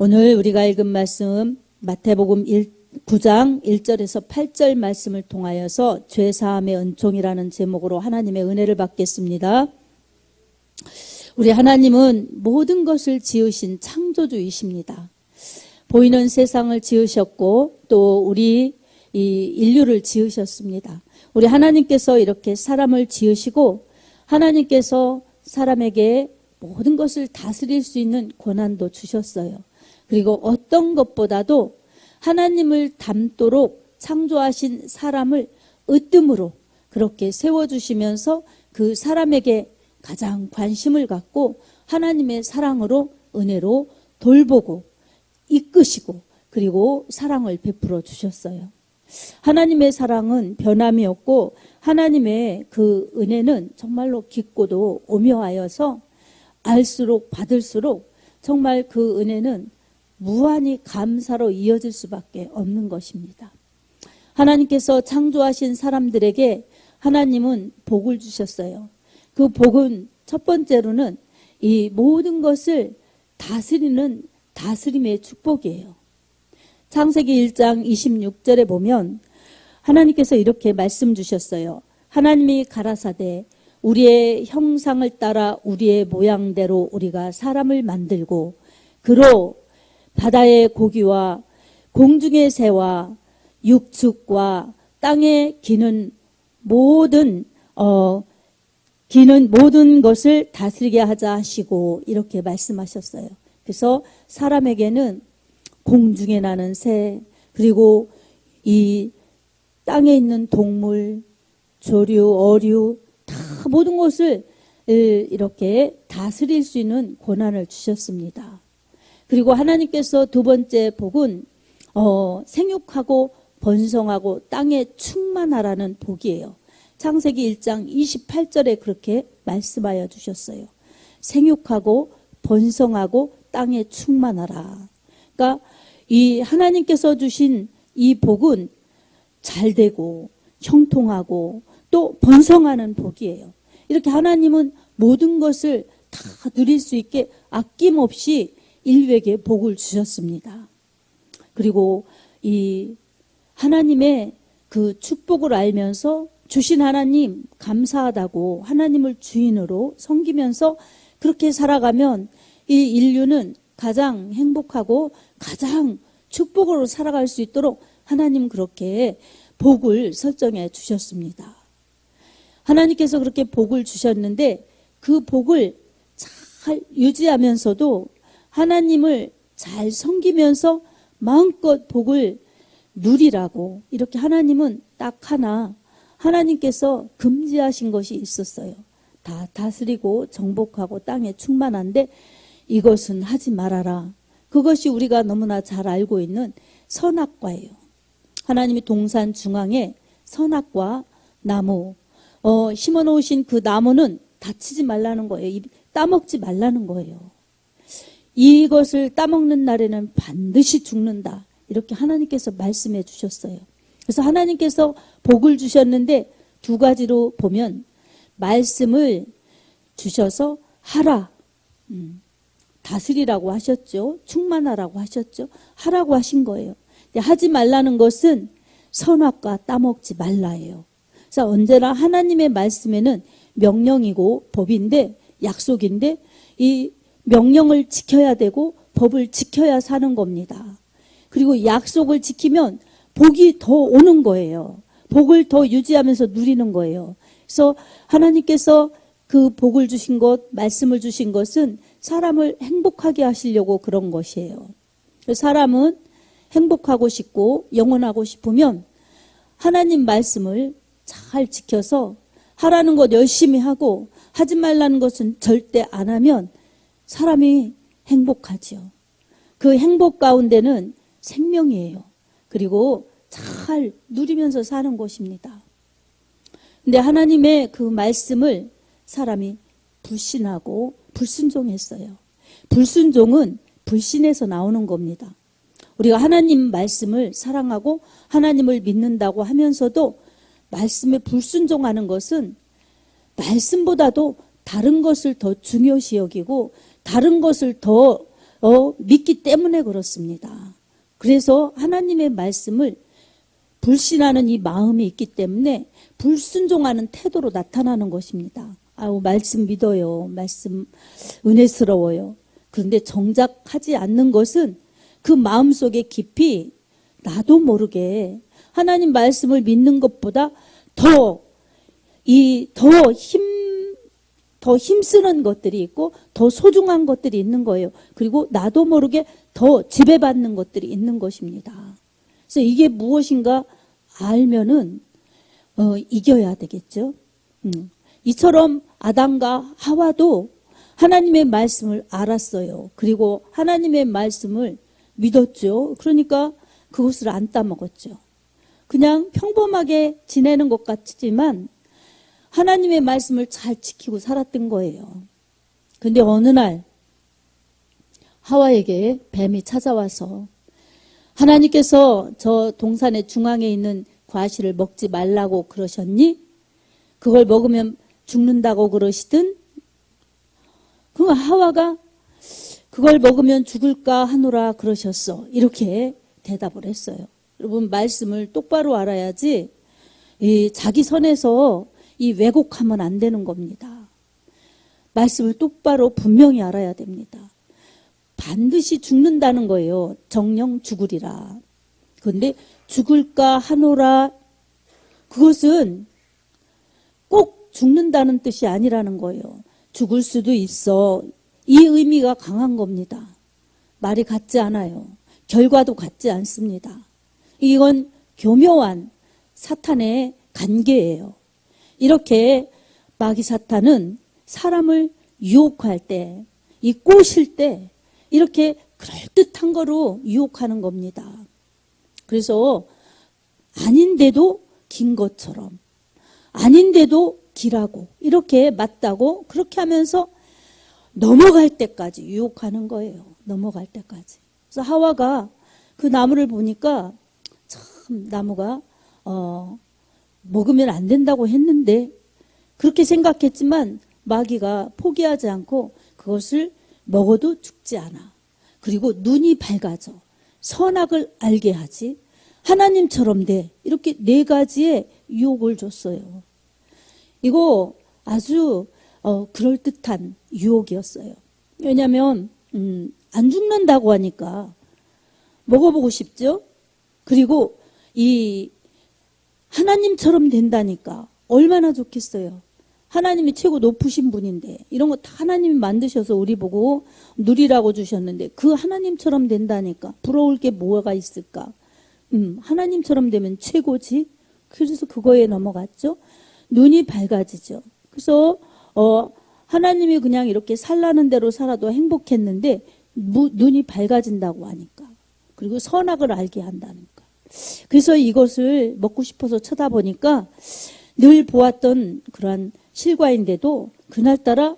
오늘 우리가 읽은 말씀 마태복음 9장 1절에서 8절 말씀을 통하여서 죄사함의 은총이라는 제목으로 하나님의 은혜를 받겠습니다. 우리 하나님은 모든 것을 지으신 창조주이십니다. 보이는 세상을 지으셨고 또 우리 이 인류를 지으셨습니다. 우리 하나님께서 이렇게 사람을 지으시고 하나님께서 사람에게 모든 것을 다스릴 수 있는 권한도 주셨어요. 그리고 어떤 것보다도 하나님을 닮도록 창조하신 사람을 으뜸으로 그렇게 세워주시면서 그 사람에게 가장 관심을 갖고 하나님의 사랑으로 은혜로 돌보고 이끄시고 그리고 사랑을 베풀어 주셨어요. 하나님의 사랑은 변함이 없고 하나님의 그 은혜는 정말로 깊고도 오묘하여서 알수록 받을수록 정말 그 은혜는 무한히 감사로 이어질 수밖에 없는 것입니다. 하나님께서 창조하신 사람들에게 하나님은 복을 주셨어요. 그 복은 첫 번째로는 이 모든 것을 다스리는 다스림의 축복이에요. 창세기 1장 26절에 보면 하나님께서 이렇게 말씀 주셨어요. 하나님이 가라사대 우리의 형상을 따라 우리의 모양대로 우리가 사람을 만들고 그로 바다의 고기와 공중의 새와 육축과 땅에 기는 모든 것을 다스리게 하자 하시고 이렇게 말씀하셨어요. 그래서 사람에게는 공중에 나는 새 그리고 이 땅에 있는 동물, 조류, 어류 다 모든 것을 이렇게 다스릴 수 있는 권한을 주셨습니다. 그리고 하나님께서 두 번째 복은 생육하고 번성하고 땅에 충만하라는 복이에요. 창세기 1장 28절에 그렇게 말씀하여 주셨어요. 생육하고 번성하고 땅에 충만하라. 그러니까 이 하나님께서 주신 이 복은 잘되고 형통하고 또 번성하는 복이에요. 이렇게 하나님은 모든 것을 다 누릴 수 있게 아낌없이 인류에게 복을 주셨습니다. 그리고 이 하나님의 그 축복을 알면서 주신 하나님 감사하다고 하나님을 주인으로 섬기면서 그렇게 살아가면 이 인류는 가장 행복하고 가장 축복으로 살아갈 수 있도록 하나님 그렇게 복을 설정해 주셨습니다. 하나님께서 그렇게 복을 주셨는데 그 복을 잘 유지하면서도 하나님을 잘 섬기면서 마음껏 복을 누리라고 이렇게 하나님은 딱 하나 하나님께서 금지하신 것이 있었어요. 다 다스리고 정복하고 땅에 충만한데 이것은 하지 말아라. 그것이 우리가 너무나 잘 알고 있는 선악과예요. 하나님이 동산 중앙에 선악과 나무 심어놓으신 그 나무는 다치지 말라는 거예요. 따먹지 말라는 거예요. 이것을 따먹는 날에는 반드시 죽는다. 이렇게 하나님께서 말씀해 주셨어요. 그래서 하나님께서 복을 주셨는데 두 가지로 보면 말씀을 주셔서 하라. 다스리라고 하셨죠. 충만하라고 하셨죠. 하라고 하신 거예요. 하지 말라는 것은 선악과 따먹지 말라예요. 그래서 언제나 하나님의 말씀에는 명령이고 법인데 약속인데 이 명령을 지켜야 되고 법을 지켜야 사는 겁니다. 그리고 약속을 지키면 복이 더 오는 거예요. 복을 더 유지하면서 누리는 거예요. 그래서 하나님께서 그 복을 주신 것, 말씀을 주신 것은 사람을 행복하게 하시려고 그런 것이에요. 사람은 행복하고 싶고 영원하고 싶으면 하나님 말씀을 잘 지켜서 하라는 것 열심히 하고 하지 말라는 것은 절대 안 하면 사람이 행복하죠. 그 행복 가운데는 생명이에요. 그리고 잘 누리면서 사는 것입니다. 근데 하나님의 그 말씀을 사람이 불신하고 불순종했어요. 불순종은 불신에서 나오는 겁니다. 우리가 하나님 말씀을 사랑하고 하나님을 믿는다고 하면서도 말씀에 불순종하는 것은 말씀보다도 다른 것을 더 중요시 여기고 다른 것을 더 믿기 때문에 그렇습니다. 그래서 하나님의 말씀을 불신하는 이 마음이 있기 때문에 불순종하는 태도로 나타나는 것입니다. 말씀 믿어요. 말씀 은혜스러워요. 그런데 정작 하지 않는 것은 그 마음속에 깊이 나도 모르게 하나님 말씀을 믿는 것보다 더 힘쓰는 것들이 있고 더 소중한 것들이 있는 거예요. 그리고 나도 모르게 더 지배받는 것들이 있는 것입니다. 그래서 이게 무엇인가 알면은 이겨야 되겠죠. 이처럼 아담과 하와도 하나님의 말씀을 알았어요. 그리고 하나님의 말씀을 믿었죠. 그러니까 그것을 안 따먹었죠. 그냥 평범하게 지내는 것 같지만 하나님의 말씀을 잘 지키고 살았던 거예요. 근데 어느 날 하와에게 뱀이 찾아와서 하나님께서 저 동산의 중앙에 있는 과실을 먹지 말라고 그러셨니? 그걸 먹으면 죽는다고 그러시든? 그럼 하와가 그걸 먹으면 죽을까 하노라 그러셨어. 이렇게 대답을 했어요. 여러분 말씀을 똑바로 알아야지 자기 선에서 왜곡하면 안 되는 겁니다. 말씀을 똑바로 분명히 알아야 됩니다. 반드시 죽는다는 거예요. 정령 죽으리라. 그런데 죽을까 하노라 그것은 꼭 죽는다는 뜻이 아니라는 거예요. 죽을 수도 있어. 이 의미가 강한 겁니다. 말이 같지 않아요. 결과도 같지 않습니다. 이건 교묘한 사탄의 관계예요. 이렇게 마귀 사탄은 사람을 유혹할 때, 꼬실 때 이렇게 그럴듯한 거로 유혹하는 겁니다. 그래서 아닌데도 긴 것처럼, 아닌데도 기라고 이렇게 맞다고 그렇게 하면서 넘어갈 때까지 유혹하는 거예요. 넘어갈 때까지. 그래서 하와가 그 나무를 보니까 참 나무가 먹으면 안 된다고 했는데 그렇게 생각했지만 마귀가 포기하지 않고 그것을 먹어도 죽지 않아. 그리고 눈이 밝아져. 선악을 알게 하지. 하나님처럼 돼. 이렇게 4가지의 유혹을 줬어요. 이거 아주 그럴듯한 유혹이었어요. 왜냐하면 안 죽는다고 하니까 먹어보고 싶죠. 그리고 하나님처럼 된다니까 얼마나 좋겠어요. 하나님이 최고 높으신 분인데 이런 거 다 하나님이 만드셔서 우리 보고 누리라고 주셨는데 그 하나님처럼 된다니까 부러울 게 뭐가 있을까. 하나님처럼 되면 최고지. 그래서 그거에 넘어갔죠. 눈이 밝아지죠. 그래서 하나님이 그냥 이렇게 살라는 대로 살아도 행복했는데 눈이 밝아진다고 하니까. 그리고 선악을 알게 한다니까. 그래서 이것을 먹고 싶어서 쳐다보니까 늘 보았던 그러한 실과인데도 그날따라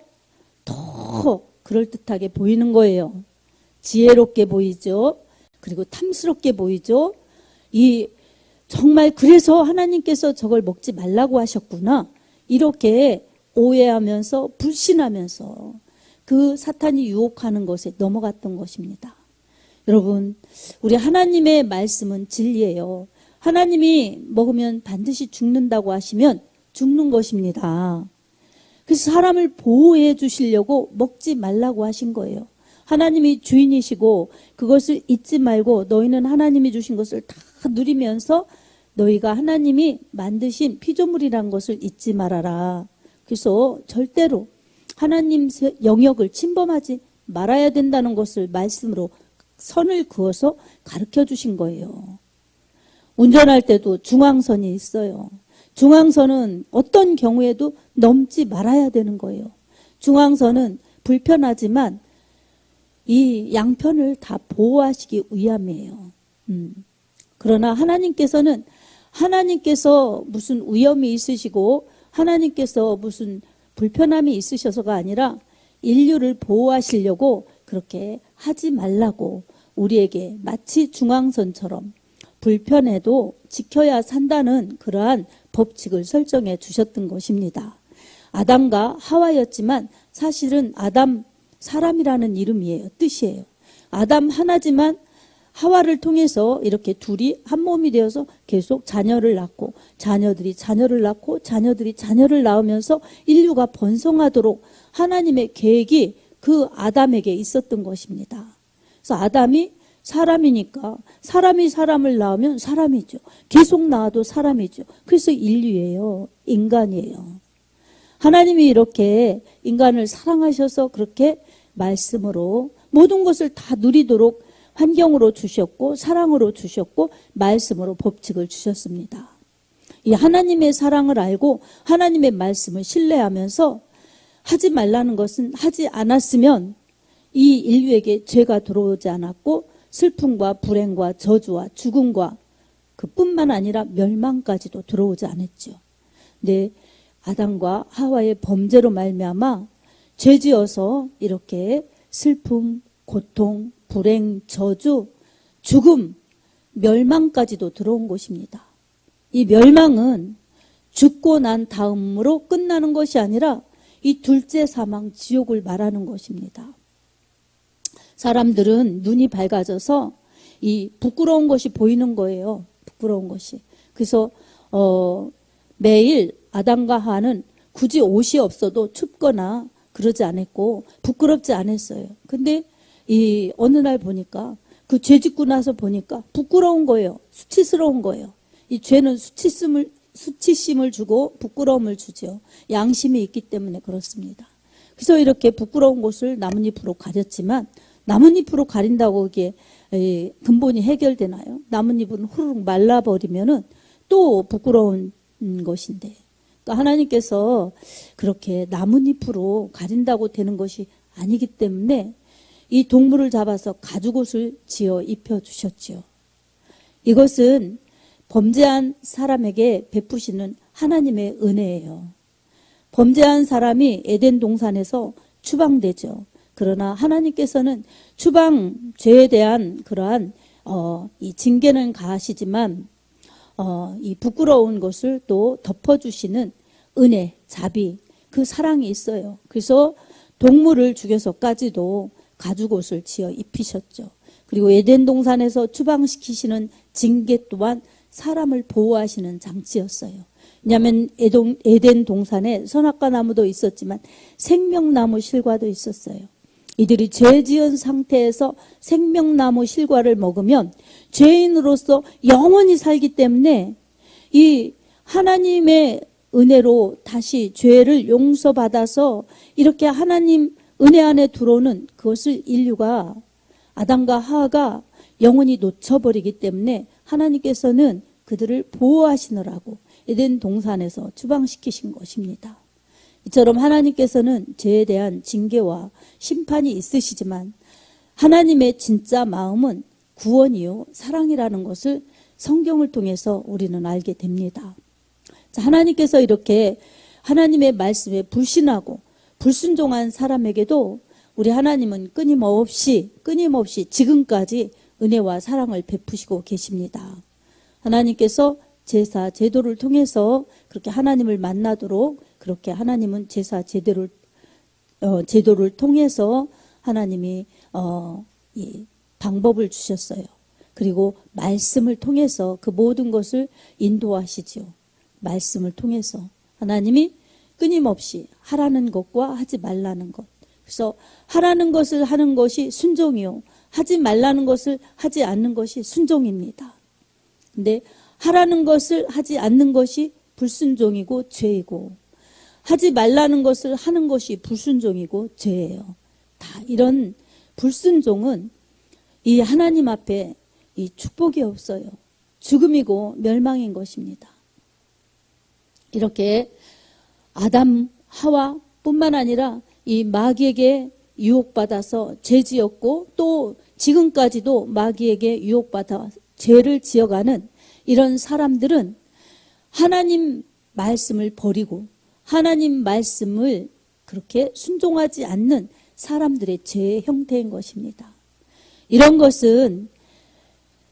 더 그럴듯하게 보이는 거예요. 지혜롭게 보이죠. 그리고 탐스럽게 보이죠. 정말 그래서 하나님께서 저걸 먹지 말라고 하셨구나. 이렇게 오해하면서 불신하면서 그 사탄이 유혹하는 것에 넘어갔던 것입니다. 여러분, 우리 하나님의 말씀은 진리예요. 하나님이 먹으면 반드시 죽는다고 하시면 죽는 것입니다. 그래서 사람을 보호해 주시려고 먹지 말라고 하신 거예요. 하나님이 주인이시고 그것을 잊지 말고 너희는 하나님이 주신 것을 다 누리면서 너희가 하나님이 만드신 피조물이란 것을 잊지 말아라. 그래서 절대로 하나님 영역을 침범하지 말아야 된다는 것을 말씀으로 선을 그어서 가르쳐 주신 거예요. 운전할 때도 중앙선이 있어요. 중앙선은 어떤 경우에도 넘지 말아야 되는 거예요. 중앙선은 불편하지만 이 양편을 다 보호하시기 위함이에요. 그러나 하나님께서 무슨 위험이 있으시고 하나님께서 무슨 불편함이 있으셔서가 아니라 인류를 보호하시려고 그렇게 하지 말라고 우리에게 마치 중앙선처럼 불편해도 지켜야 산다는 그러한 법칙을 설정해 주셨던 것입니다. 아담과 하와였지만 사실은 아담 사람이라는 이름이에요. 뜻이에요. 아담 하나지만 하와를 통해서 이렇게 둘이 한 몸이 되어서 계속 자녀를 낳고 자녀들이 자녀를 낳고 자녀들이 자녀를 낳으면서 인류가 번성하도록 하나님의 계획이 그 아담에게 있었던 것입니다. 그래서 아담이 사람이니까 사람이 사람을 낳으면 사람이죠. 계속 낳아도 사람이죠. 그래서 인류예요. 인간이에요. 하나님이 이렇게 인간을 사랑하셔서 그렇게 말씀으로 모든 것을 다 누리도록 환경으로 주셨고 사랑으로 주셨고 말씀으로 법칙을 주셨습니다. 이 하나님의 사랑을 알고 하나님의 말씀을 신뢰하면서 하지 말라는 것은 하지 않았으면 이 인류에게 죄가 들어오지 않았고 슬픔과 불행과 저주와 죽음과 그뿐만 아니라 멸망까지도 들어오지 않았죠. 네, 아담과 하와의 범죄로 말미암아 죄지어서 이렇게 슬픔, 고통, 불행, 저주, 죽음, 멸망까지도 들어온 것입니다. 이 멸망은 죽고 난 다음으로 끝나는 것이 아니라 이 둘째 사망, 지옥을 말하는 것입니다. 사람들은 눈이 밝아져서 이 부끄러운 것이 보이는 거예요. 부끄러운 것이. 그래서 매일 아담과 하와는 굳이 옷이 없어도 춥거나 그러지 않았고 부끄럽지 않았어요. 근데 이 어느 날 보니까 그 죄 짓고 나서 보니까 부끄러운 거예요. 수치스러운 거예요. 이 죄는 수치심을 주고 부끄러움을 주죠. 양심이 있기 때문에 그렇습니다. 그래서 이렇게 부끄러운 곳을 나뭇잎으로 가렸지만 나뭇잎으로 가린다고 그게 근본이 해결되나요? 나뭇잎은 후루룩 말라버리면은 또 부끄러운 것인데. 그러니까 하나님께서 그렇게 나뭇잎으로 가린다고 되는 것이 아니기 때문에 이 동물을 잡아서 가죽옷을 지어 입혀주셨지요. 이것은 범죄한 사람에게 베푸시는 하나님의 은혜예요. 범죄한 사람이 에덴 동산에서 추방되죠. 그러나 하나님께서는 추방 죄에 대한 그러한 이 징계는 가하시지만 이 부끄러운 것을 또 덮어주시는 은혜, 자비, 그 사랑이 있어요. 그래서 동물을 죽여서까지도 가죽옷을 지어 입히셨죠. 그리고 에덴 동산에서 추방시키시는 징계 또한 사람을 보호하시는 장치였어요. 왜냐하면 에덴 동산에 선악과 나무도 있었지만 생명나무 실과도 있었어요. 이들이 죄 지은 상태에서 생명나무 실과를 먹으면 죄인으로서 영원히 살기 때문에 이 하나님의 은혜로 다시 죄를 용서받아서 이렇게 하나님 은혜 안에 들어오는 그것을 인류가 아담과 하와가 영원히 놓쳐버리기 때문에 하나님께서는 그들을 보호하시느라고 에덴 동산에서 추방시키신 것입니다. 이처럼 하나님께서는 죄에 대한 징계와 심판이 있으시지만 하나님의 진짜 마음은 구원이요 사랑이라는 것을 성경을 통해서 우리는 알게 됩니다. 자, 하나님께서 이렇게 하나님의 말씀에 불신하고 불순종한 사람에게도 우리 하나님은 끊임없이 지금까지 은혜와 사랑을 베푸시고 계십니다. 하나님께서 제사 제도를 통해서 그렇게 하나님을 만나도록 그렇게 하나님은 제사 제도를 통해서 하나님이 이 방법을 주셨어요. 그리고 말씀을 통해서 그 모든 것을 인도하시죠. 말씀을 통해서 하나님이 끊임없이 하라는 것과 하지 말라는 것. 그래서 하라는 것을 하는 것이 순종이요. 하지 말라는 것을 하지 않는 것이 순종입니다. 근데 하라는 것을 하지 않는 것이 불순종이고 죄이고 하지 말라는 것을 하는 것이 불순종이고 죄예요. 다 이런 불순종은 이 하나님 앞에 이 축복이 없어요. 죽음이고 멸망인 것입니다. 이렇게 아담, 하와 뿐만 아니라 이 마귀에게 유혹받아서 죄 지었고 또 지금까지도 마귀에게 유혹받아 죄를 지어가는 이런 사람들은 하나님 말씀을 버리고 하나님 말씀을 그렇게 순종하지 않는 사람들의 죄의 형태인 것입니다. 이런 것은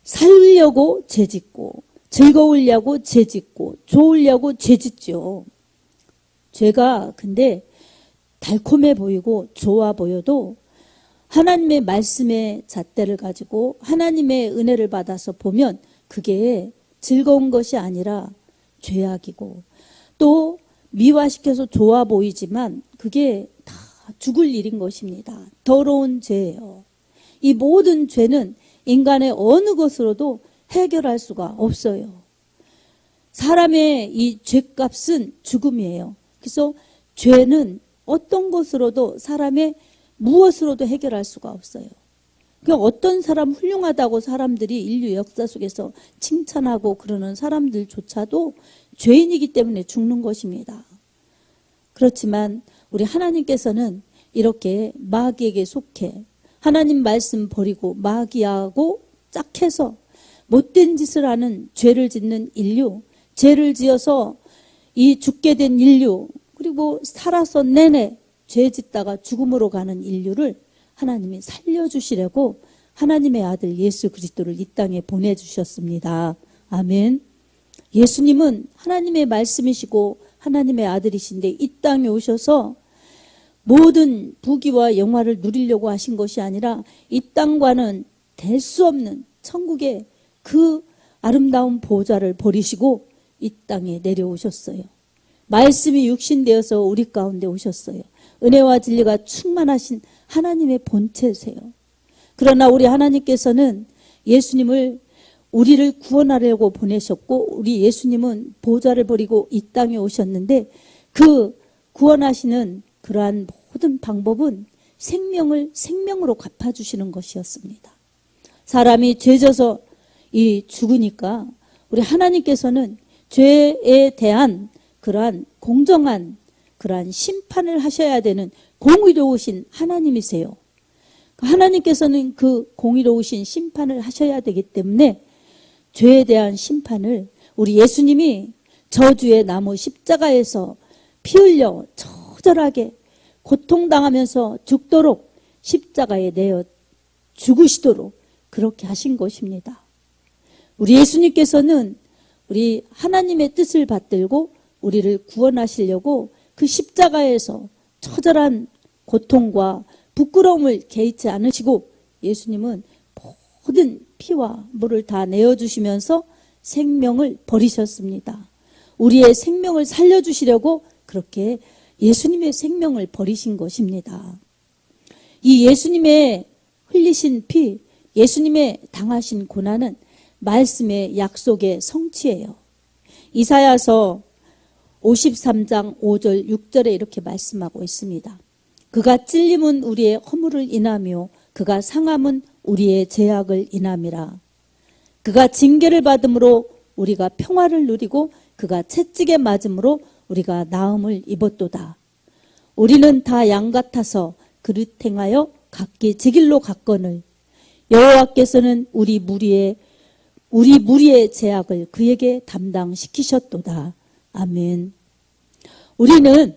살려고 죄짓고 즐거우려고 죄짓고 좋으려고 죄짓죠. 죄가 근데 달콤해 보이고 좋아 보여도 하나님의 말씀의 잣대를 가지고 하나님의 은혜를 받아서 보면 그게 즐거운 것이 아니라 죄악이고, 또 미화시켜서 좋아 보이지만 그게 다 죽을 일인 것입니다. 더러운 죄예요. 이 모든 죄는 인간의 어느 것으로도 해결할 수가 없어요. 사람의 이 죄값은 죽음이에요. 그래서 죄는 어떤 것으로도, 사람의 무엇으로도 해결할 수가 없어요. 그러니까 어떤 사람 훌륭하다고 사람들이 인류 역사 속에서 칭찬하고 그러는 사람들조차도 죄인이기 때문에 죽는 것입니다. 그렇지만 우리 하나님께서는 이렇게 마귀에게 속해 하나님 말씀 버리고 마귀하고 짝해서 못된 짓을 하는, 죄를 짓는 인류, 죄를 지어서 이 죽게 된 인류, 그리고 살아서 내내 죄 짓다가 죽음으로 가는 인류를 하나님이 살려주시려고 하나님의 아들 예수 그리스도를 이 땅에 보내주셨습니다. 아멘. 예수님은 하나님의 말씀이시고 하나님의 아들이신데 이 땅에 오셔서 모든 부귀와 영화를 누리려고 하신 것이 아니라 이 땅과는 될 수 없는 천국의 그 아름다운 보좌를 버리시고 이 땅에 내려오셨어요. 말씀이 육신되어서 우리 가운데 오셨어요. 은혜와 진리가 충만하신 하나님의 본체세요. 그러나 우리 하나님께서는 예수님을, 우리를 구원하려고 보내셨고, 우리 예수님은 보좌를 버리고 이 땅에 오셨는데, 그 구원하시는 그러한 모든 방법은 생명을 생명으로 갚아주시는 것이었습니다. 사람이 죄져서 이 죽으니까 우리 하나님께서는 죄에 대한 그러한 공정한 그러한 심판을 하셔야 되는 공의로우신 하나님이세요. 하나님께서는 그 공의로우신 심판을 하셔야 되기 때문에 죄에 대한 심판을 우리 예수님이 저주의 나무 십자가에서 피 흘려 처절하게 고통당하면서 죽도록 십자가에 내어 죽으시도록 그렇게 하신 것입니다. 우리 예수님께서는 우리 하나님의 뜻을 받들고 우리를 구원하시려고 그 십자가에서 처절한 고통과 부끄러움을 개의치 않으시고, 예수님은 모든 피와 물을 다 내어주시면서 생명을 버리셨습니다. 우리의 생명을 살려주시려고 그렇게 예수님의 생명을 버리신 것입니다. 이 예수님의 흘리신 피, 예수님의 당하신 고난은 말씀의 약속의 성취예요. 이사야서 53장 5절 6절에 이렇게 말씀하고 있습니다. 그가 찔림은 우리의 허물을 인하며 그가 상함은 우리의 죄악을 인함이라. 그가 징계를 받음으로 우리가 평화를 누리고 그가 채찍에 맞음으로 우리가 나음을 입었도다. 우리는 다 양 같아서 그릇 행하여 각기 제 길로 갔거늘 여호와께서는 우리 무리의 죄악을 그에게 담당시키셨도다. 아멘. 우리는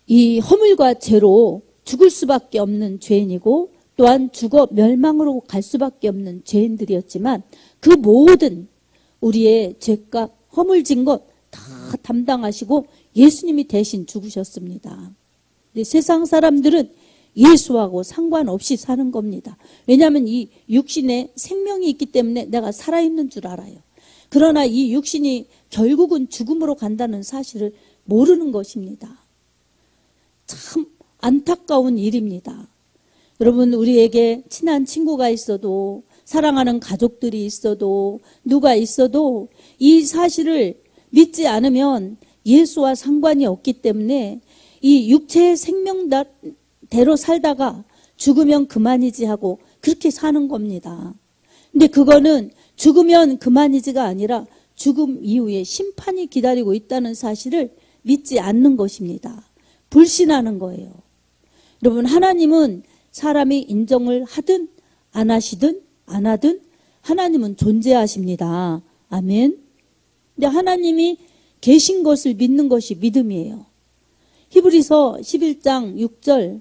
이 허물과 죄로 죽을 수밖에 없는 죄인이고, 또한 죽어 멸망으로 갈 수밖에 없는 죄인들이었지만, 그 모든 우리의 죄값, 허물진 것 다 담당하시고 예수님이 대신 죽으셨습니다. 근데 세상 사람들은 예수하고 상관없이 사는 겁니다. 왜냐하면 이 육신에 생명이 있기 때문에 내가 살아있는 줄 알아요. 그러나 이 육신이 결국은 죽음으로 간다는 사실을 모르는 것입니다. 참 안타까운 일입니다. 여러분, 우리에게 친한 친구가 있어도, 사랑하는 가족들이 있어도, 누가 있어도 이 사실을 믿지 않으면 예수와 상관이 없기 때문에 이 육체의 생명대로 살다가 죽으면 그만이지 하고 그렇게 사는 겁니다. 근데 그거는 죽으면 그만이지가 아니라 죽음 이후에 심판이 기다리고 있다는 사실을 믿지 않는 것입니다. 불신하는 거예요. 여러분, 하나님은 사람이 인정을 하든 안 하시든 안 하든 하나님은 존재하십니다. 아멘. 근데 하나님이 계신 것을 믿는 것이 믿음이에요. 히브리서 11장 6절,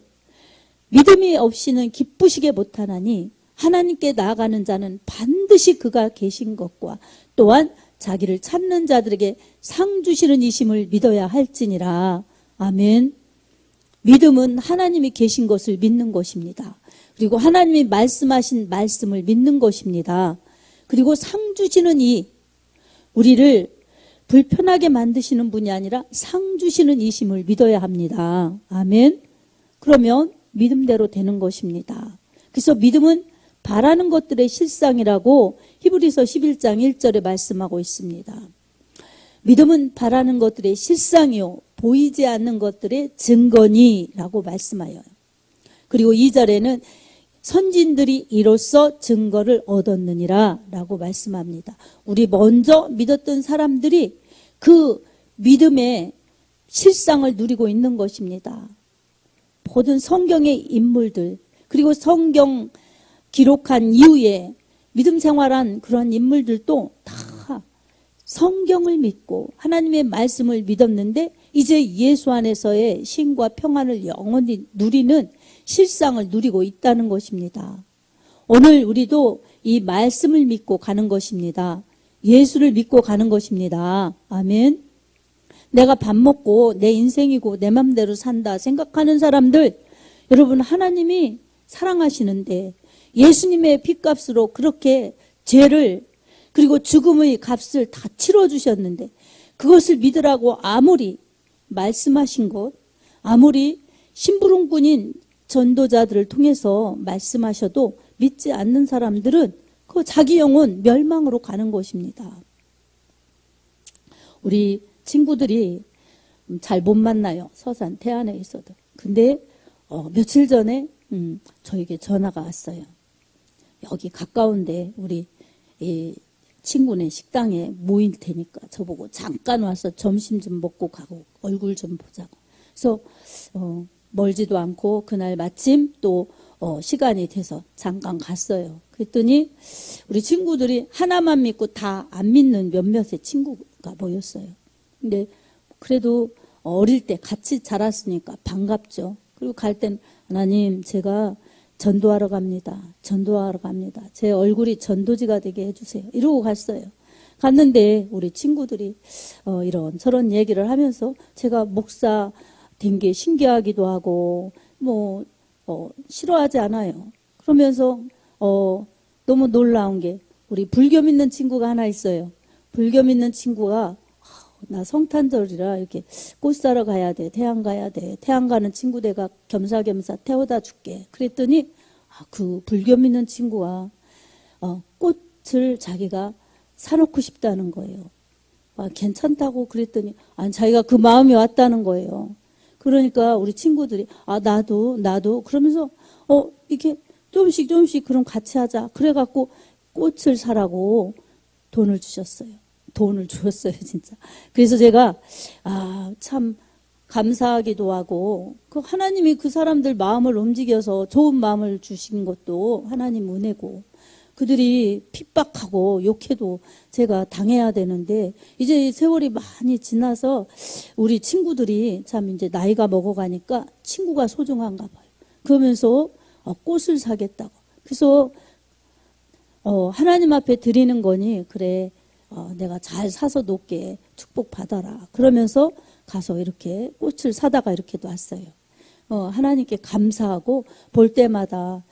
믿음이 없이는 기쁘시게 못하나니 하나님께 나아가는 자는 반드시 그가 계신 것과 또한 자기를 찾는 자들에게 상 주시는 이심을 믿어야 할지니라. 아멘. 믿음은 하나님이 계신 것을 믿는 것입니다. 그리고 하나님이 말씀하신 말씀을 믿는 것입니다. 그리고 상 주시는 우리를 불편하게 만드시는 분이 아니라 상 주시는 이심을 믿어야 합니다. 아멘. 그러면 믿음대로 되는 것입니다. 그래서 믿음은 바라는 것들의 실상이라고 히브리서 11장 1절에 말씀하고 있습니다. 믿음은 바라는 것들의 실상이요 보이지 않는 것들의 증거니라고 말씀하여요. 그리고 2절에는 선진들이 이로써 증거를 얻었느니라 라고 말씀합니다. 우리 먼저 믿었던 사람들이 그 믿음의 실상을 누리고 있는 것입니다. 모든 성경의 인물들, 그리고 성경 기록한 이후에 믿음 생활한 그런 인물들도 다 성경을 믿고 하나님의 말씀을 믿었는데 이제 예수 안에서의 쉼과 평안을 영원히 누리는 실상을 누리고 있다는 것입니다. 오늘 우리도 이 말씀을 믿고 가는 것입니다. 예수를 믿고 가는 것입니다. 아멘. 내가 밥 먹고 내 인생이고 내 맘대로 산다 생각하는 사람들, 여러분 하나님이 사랑하시는데 예수님의 핏값으로 그렇게 죄를 그리고 죽음의 값을 다 치러주셨는데 그것을 믿으라고 아무리 말씀하신 것, 아무리 심부름꾼인 전도자들을 통해서 말씀하셔도 믿지 않는 사람들은 그 자기 영혼 멸망으로 가는 것입니다. 우리 친구들이 잘 못 만나요. 서산 태안에 있어도. 근데 며칠 전에 저에게 전화가 왔어요. 여기 가까운데 우리 이 친구네 식당에 모일 테니까 저보고 잠깐 와서 점심 좀 먹고 가고 얼굴 좀 보자고. 그래서 멀지도 않고 그날 마침 또 시간이 돼서 잠깐 갔어요. 그랬더니 우리 친구들이 하나만 믿고 다 안 믿는 몇몇의 친구가 모였어요. 근데 그래도 어릴 때 같이 자랐으니까 반갑죠. 그리고 갈 땐 하나님 제가 전도하러 갑니다. 전도하러 갑니다. 제 얼굴이 전도지가 되게 해주세요. 이러고 갔어요. 갔는데 우리 친구들이 이런 저런 얘기를 하면서 제가 목사 된 게 신기하기도 하고 싫어하지 않아요. 그러면서 너무 놀라운 게 우리 불교 믿는 친구가 하나 있어요. 불교 믿는 친구가 나 성탄절이라 이렇게 꽃 사러 가야 돼. 태안 가야 돼. 태안 가는 친구 내가 겸사겸사 태워다 줄게. 그랬더니 그 불교 믿는 친구가 꽃을 자기가 사놓고 싶다는 거예요. 괜찮다고 그랬더니 자기가 그 마음이 왔다는 거예요. 그러니까 우리 친구들이 나도 그러면서 이렇게 조금씩 그럼 같이 하자. 그래갖고 꽃을 사라고 돈을 주셨어요. 돈을 주었어요, 진짜. 그래서 제가 참 감사하기도 하고 그 하나님이 그 사람들 마음을 움직여서 좋은 마음을 주신 것도 하나님 은혜고 그들이 핍박하고 욕해도 제가 당해야 되는데 이제 세월이 많이 지나서 우리 친구들이 참 이제 나이가 먹어가니까 친구가 소중한가 봐요. 그러면서 꽃을 사겠다고. 그래서 하나님 앞에 드리는 거니 그래 내가 잘 사서 놓게 축복받아라. 그러면서 가서 이렇게 꽃을 사다가 이렇게 놨어요. 하나님께 감사하고 볼 때마다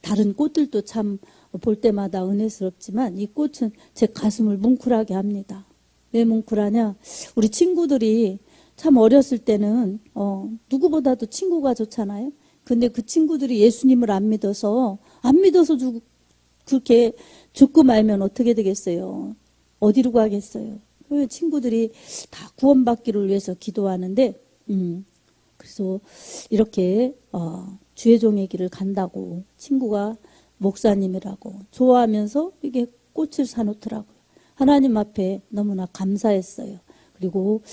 다른 꽃들도 참 볼 때마다 은혜스럽지만 이 꽃은 제 가슴을 뭉클하게 합니다. 왜 뭉클하냐? 우리 친구들이 참 어렸을 때는 누구보다도 친구가 좋잖아요. 근데 그 친구들이 예수님을 안 믿어서 그렇게 죽고 말면 어떻게 되겠어요? 어디로 가겠어요? 친구들이 다 구원받기를 위해서 기도하는데 그래서 이렇게 주의 종의 길을 간다고 친구가 목사님이라고 좋아하면서 이게 꽃을 사놓더라고요. 하나님 앞에 너무나 감사했어요. 그리고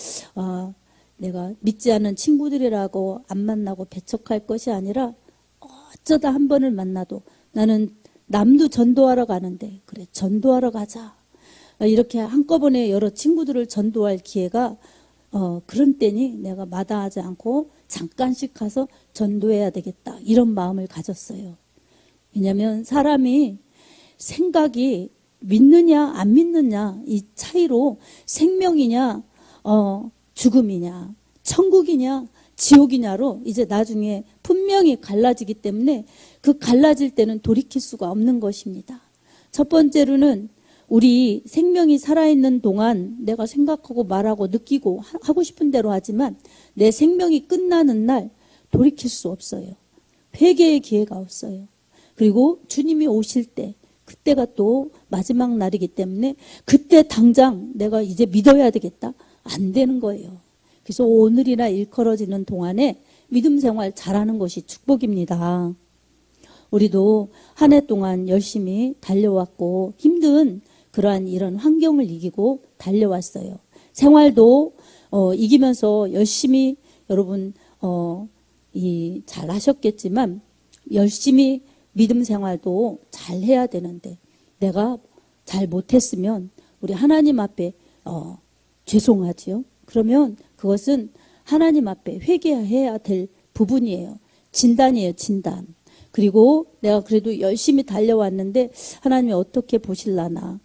내가 믿지 않는 친구들이라고 안 만나고 배척할 것이 아니라 어쩌다 한 번을 만나도 나는 남도 전도하러 가는데 그래 전도하러 가자. 이렇게 한꺼번에 여러 친구들을 전도할 기회가 그런 때니 내가 마다하지 않고 잠깐씩 가서 전도해야 되겠다. 이런 마음을 가졌어요. 왜냐하면 사람이 생각이 믿느냐 안 믿느냐 이 차이로 생명이냐 죽음이냐 천국이냐 지옥이냐로 이제 나중에 분명히 갈라지기 때문에 그 갈라질 때는 돌이킬 수가 없는 것입니다. 첫 번째로는 우리 생명이 살아있는 동안 내가 생각하고 말하고 느끼고 하고 싶은 대로 하지만 내 생명이 끝나는 날 돌이킬 수 없어요. 회개의 기회가 없어요. 그리고 주님이 오실 때 그때가 또 마지막 날이기 때문에 그때 당장 내가 이제 믿어야 되겠다? 안 되는 거예요. 그래서 오늘이나 일컬어지는 동안에 믿음 생활 잘하는 것이 축복입니다. 우리도 한 해 동안 열심히 달려왔고 힘든 그러한 이런 환경을 이기고 달려왔어요. 생활도 이기면서 열심히 여러분 잘 하셨겠지만 열심히 믿음 생활도 잘 해야 되는데 내가 잘 못했으면 우리 하나님 앞에 죄송하지요. 그러면 그것은 하나님 앞에 회개해야 될 부분이에요. 진단이에요, 진단. 그리고 내가 그래도 열심히 달려왔는데 하나님이 어떻게 보실라나.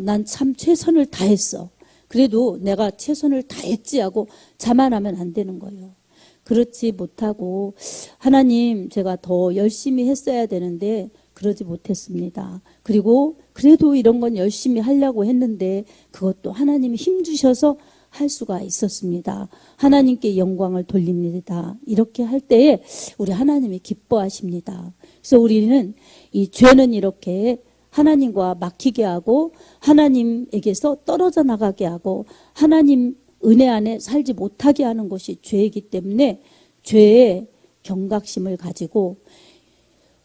난 참 최선을 다했어. 그래도 내가 최선을 다했지 하고 자만하면 안 되는 거예요. 그렇지 못하고 하나님 제가 더 열심히 했어야 되는데 그러지 못했습니다. 그리고 그래도 이런 건 열심히 하려고 했는데 그것도 하나님이 힘주셔서 할 수가 있었습니다. 하나님께 영광을 돌립니다. 이렇게 할 때에 우리 하나님이 기뻐하십니다. 그래서 우리는 이 죄는 이렇게 하나님과 막히게 하고 하나님에게서 떨어져 나가게 하고 하나님 은혜 안에 살지 못하게 하는 것이 죄이기 때문에 죄의 경각심을 가지고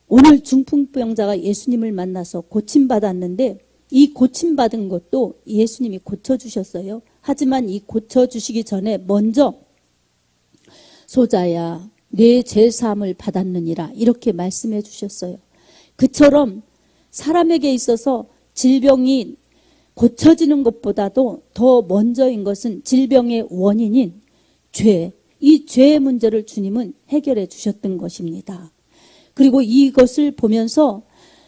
오늘 중풍병자가 예수님을 만나서 고침받았는데 이 고침받은 것도 예수님이 고쳐주셨어요. 하지만 이 고쳐주시기 전에 먼저 소자야 내 죄사함을 받았느니라 이렇게 말씀해 주셨어요. 그처럼 사람에게 있어서 질병이 고쳐지는 것보다도 더 먼저인 것은 질병의 원인인 죄. 이 죄의 문제를 주님은 해결해 주셨던 것입니다. 그리고 이것을 보면서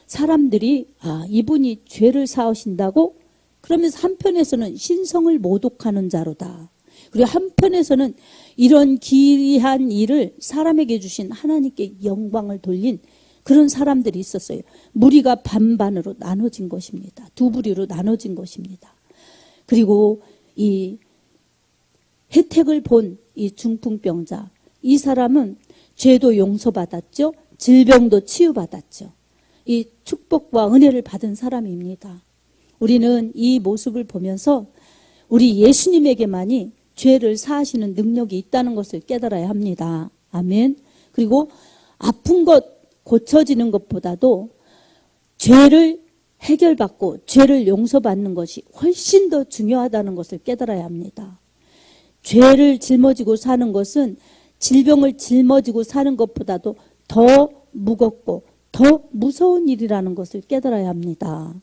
사람들이 이분이 죄를 사하신다고? 그러면서 한편에서는 신성을 모독하는 자로다. 그리고 한편에서는 이런 기이한 일을 사람에게 주신 하나님께 영광을 돌린 그런 사람들이 있었어요. 무리가 반반으로 나눠진 것입니다. 두 부류로 나눠진 것입니다. 그리고 이 혜택을 본 이 중풍병자, 이 사람은 죄도 용서받았죠. 질병도 치유받았죠. 이 축복과 은혜를 받은 사람입니다. 우리는 이 모습을 보면서 우리 예수님에게만이 죄를 사하시는 능력이 있다는 것을 깨달아야 합니다. 아멘. 그리고 아픈 것 고쳐지는 것보다도 죄를 해결받고 죄를 용서받는 것이 훨씬 더 중요하다는 것을 깨달아야 합니다. 죄를 짊어지고 사는 것은 질병을 짊어지고 사는 것보다도 더 무겁고 더 무서운 일이라는 것을 깨달아야 합니다.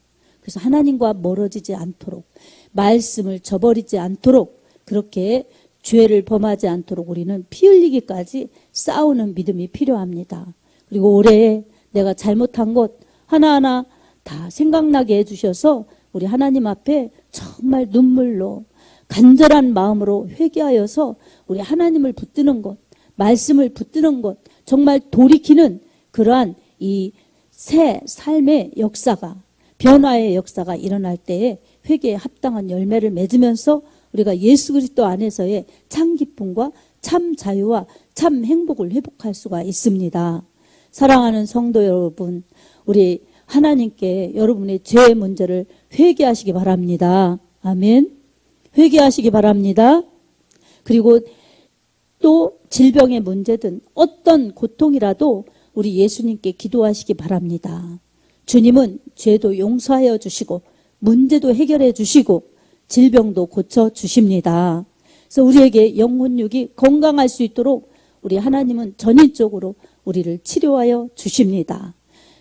그래서 하나님과 멀어지지 않도록 말씀을 저버리지 않도록 그렇게 죄를 범하지 않도록 우리는 피 흘리기까지 싸우는 믿음이 필요합니다. 그리고 올해 내가 잘못한 것 하나하나 다 생각나게 해주셔서 우리 하나님 앞에 정말 눈물로 간절한 마음으로 회개하여서 우리 하나님을 붙드는 것, 말씀을 붙드는 것, 정말 돌이키는 그러한 이 새 삶의 역사가, 변화의 역사가 일어날 때에 회개에 합당한 열매를 맺으면서 우리가 예수 그리스도 안에서의 참 기쁨과 참 자유와 참 행복을 회복할 수가 있습니다. 사랑하는 성도 여러분, 우리 하나님께 여러분의 죄의 문제를 회개하시기 바랍니다. 아멘. 회개하시기 바랍니다. 그리고 또 질병의 문제든 어떤 고통이라도 우리 예수님께 기도하시기 바랍니다. 주님은 죄도 용서하여 주시고 문제도 해결해 주시고 질병도 고쳐 주십니다. 그래서 우리에게 영혼육이 건강할 수 있도록 우리 하나님은 전인적으로 우리를 치료하여 주십니다.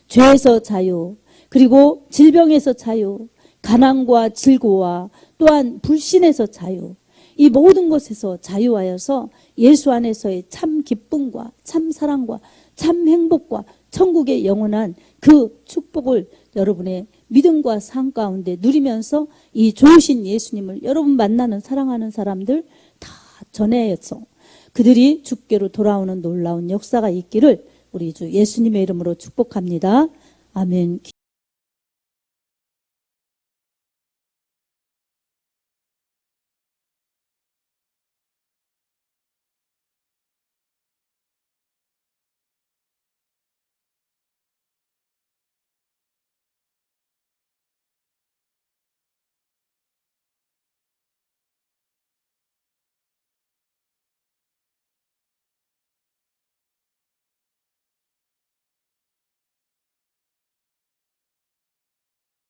죄에서 자유, 그리고 질병에서 자유, 가난과 질고와 또한 불신에서 자유, 이 모든 것에서 자유하여서 예수 안에서의 참 기쁨과 참 사랑과 참 행복과 천국의 영원한 그 축복을 여러분의 믿음과 삶 가운데 누리면서 이 좋으신 예수님을 여러분 만나는 사랑하는 사람들 다 전해서 그들이 주께로 돌아오는 놀라운 역사가 있기를 우리 주 예수님의 이름으로 축복합니다. 아멘.